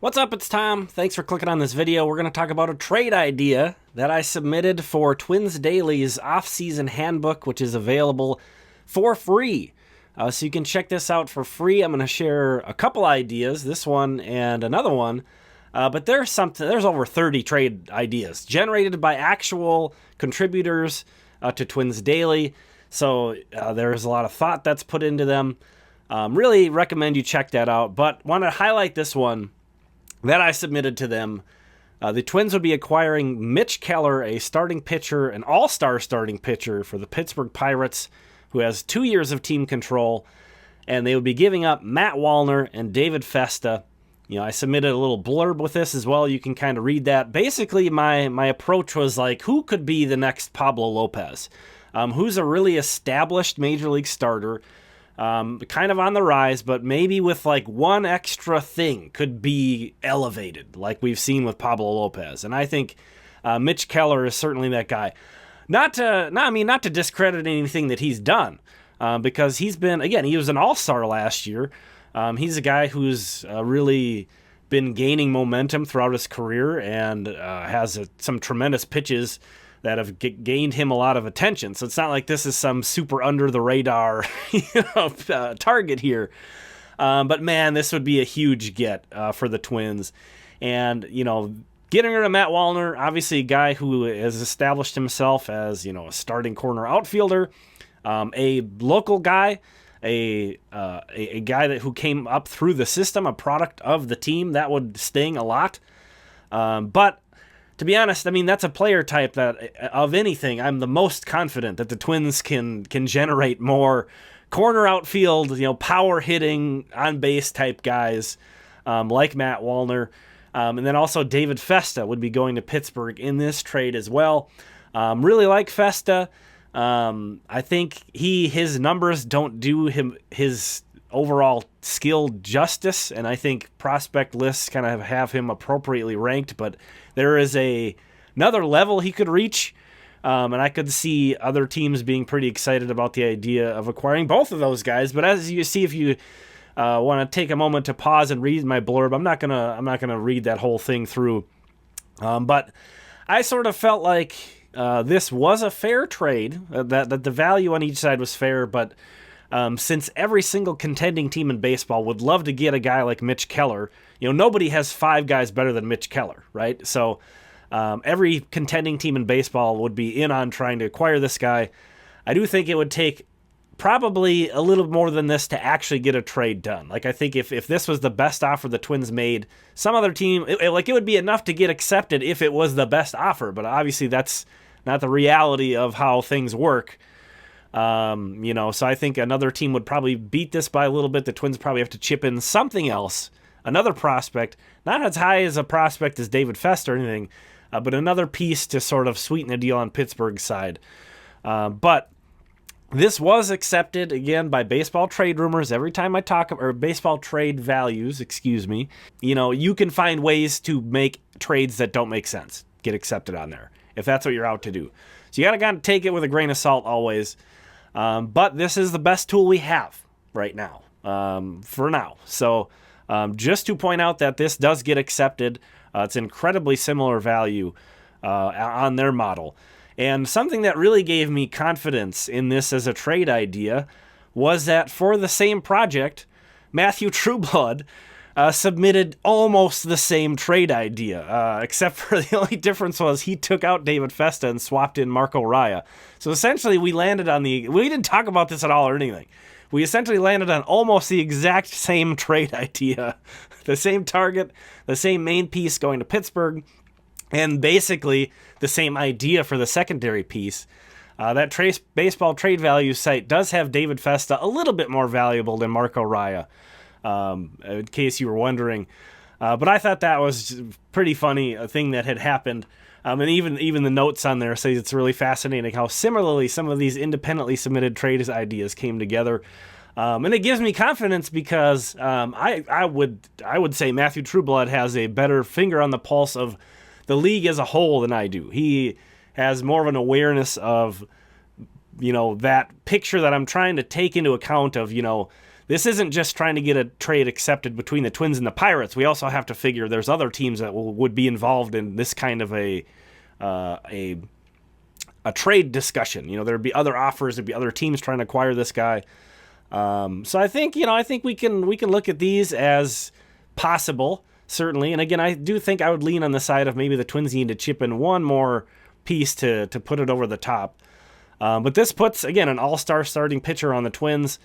What's up, it's Tom. Thanks for clicking on this video. We're going to talk about a trade idea that I submitted for Twins Daily's off-season handbook, which is available for free. So you can check this out for free. I'm going to share a couple ideas, this one and another one. But there's over 30 trade ideas generated by actual contributors to Twins Daily. So there's a lot of thought that's put into them. Really recommend you check that out. But want to highlight this one that I submitted to them. The Twins would be acquiring Mitch Keller, a starting pitcher, an all-star starting pitcher for the Pittsburgh Pirates, who has 2 years of team control, and they would be giving up Matt Wallner and David Festa. I submitted a little blurb with this as well. You can kind of read that. Basically, my approach was like, who could be the next Pablo López? Who's a really established major league starter, kind of on the rise, but maybe with like one extra thing could be elevated, like we've seen with Pablo López. And I think Mitch Keller is certainly that guy. Not to discredit anything that he's done, because he was an all-star last year. He's a guy who's really been gaining momentum throughout his career and has some tremendous pitches that have gained him a lot of attention. So it's not like this is some super under the radar target here. But man, this would be a huge get for the Twins. And, getting rid of Matt Wallner, obviously a guy who has established himself as, a starting corner outfielder, a local guy, a guy who came up through the system, a product of the team, that would sting a lot. But to be honest, that's a player type that, of anything, I'm the most confident that the Twins can generate more corner outfield, power hitting, on base type guys like Matt Wallner. And then also David Festa would be going to Pittsburgh in this trade as well. Really like Festa. I think his numbers don't do his overall skill justice, and I think prospect lists kind of have him appropriately ranked, but there is another level he could reach, and I could see other teams being pretty excited about the idea of acquiring both of those guys. But as you see, if you want to take a moment to pause and read my blurb, I'm not gonna read that whole thing through, but I sort of felt like this was a fair trade, that the value on each side was fair, but since every single contending team in baseball would love to get a guy like Mitch Keller, nobody has 5 guys better than Mitch Keller, right? So every contending team in baseball would be in on trying to acquire this guy. I do think it would take probably a little more than this to actually get a trade done. Like, I think if this was the best offer the Twins made, some other team, it would be enough to get accepted if it was the best offer. But obviously that's not the reality of how things work. So I think another team would probably beat this by a little bit. The Twins probably have to chip in something else, another prospect, not as high as a prospect as David Festa or anything, but another piece to sort of sweeten the deal on Pittsburgh's side. But this was accepted, again, by baseball trade rumors. Every time I talk, or baseball trade values, excuse me, you can find ways to make trades that don't make sense get accepted on there, if that's what you're out to do. So you gotta take it with a grain of salt always. But this is the best tool we have right now, for now. So just to point out that this does get accepted, it's incredibly similar value on their model. And something that really gave me confidence in this as a trade idea was that for the same project, Matthew Trueblood submitted almost the same trade idea, except for the only difference was he took out David Festa and swapped in Marco Raya. So essentially we didn't talk about this at all or anything. We essentially landed on almost the exact same trade idea, the same target, the same main piece going to Pittsburgh, and basically the same idea for the secondary piece. That baseball trade value site does have David Festa a little bit more valuable than Marco Raya, in case you were wondering. But I thought that was pretty funny, a thing that had happened. And even the notes on there say it's really fascinating how similarly some of these independently submitted trade ideas came together. And it gives me confidence because I would say Matthew Trueblood has a better finger on the pulse of the league as a whole than I do. He has more of an awareness of, that picture that I'm trying to take into account of, this isn't just trying to get a trade accepted between the Twins and the Pirates. We also have to figure there's other teams that would be involved in this kind of a trade discussion. There'd be other offers, there'd be other teams trying to acquire this guy. So I think we can look at these as possible, certainly. And again, I do think I would lean on the side of maybe the Twins need to chip in one more piece to put it over the top. But this puts, again, an all-star starting pitcher on the Twins,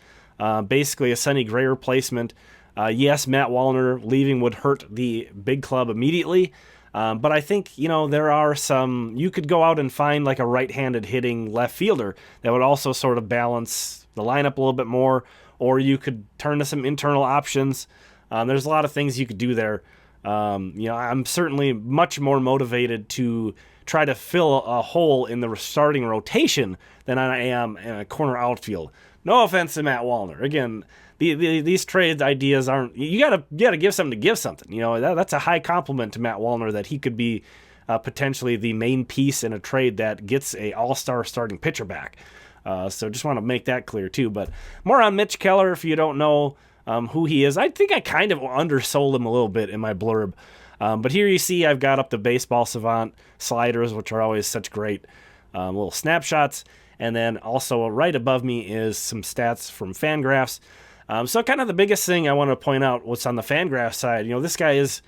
basically a Sonny Gray replacement. Yes, Matt Wallner leaving would hurt the big club immediately. But I think, there are some, you could go out and find like a right-handed hitting left fielder that would also sort of balance the lineup a little bit more, or you could turn to some internal options. There's a lot of things you could do there. I'm certainly much more motivated to try to fill a hole in the starting rotation than I am in a corner outfield. No offense to Matt Wallner. Again, these trade ideas aren't. You gotta give something to give something. That's a high compliment to Matt Wallner that he could be potentially the main piece in a trade that gets a all-star starting pitcher back. So just want to make that clear too. But more on Mitch Keller, if you don't know who he is. I think I kind of undersold him a little bit in my blurb. But here you see I've got up the Baseball Savant sliders, which are always such great little snapshots. And then also right above me is some stats from Fangraphs. So kind of the biggest thing I want to point out what's on the Fangraphs side. This guy is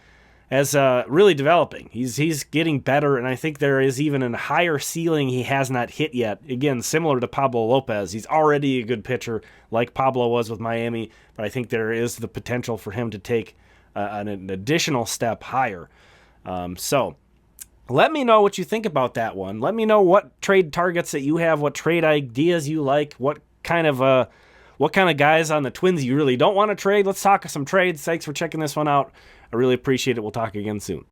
really developing. He's getting better, and I think there is even a higher ceiling he has not hit yet. Again, similar to Pablo López. He's already a good pitcher like Pablo was with Miami, but I think there is the potential for him to take an additional step higher. So let me know what you think about that one. Let me know what trade targets that you have, what trade ideas you like, what kind of guys on the Twins you really don't want to trade. Let's talk some trades. Thanks for checking this one out. I really appreciate it. We'll talk again soon.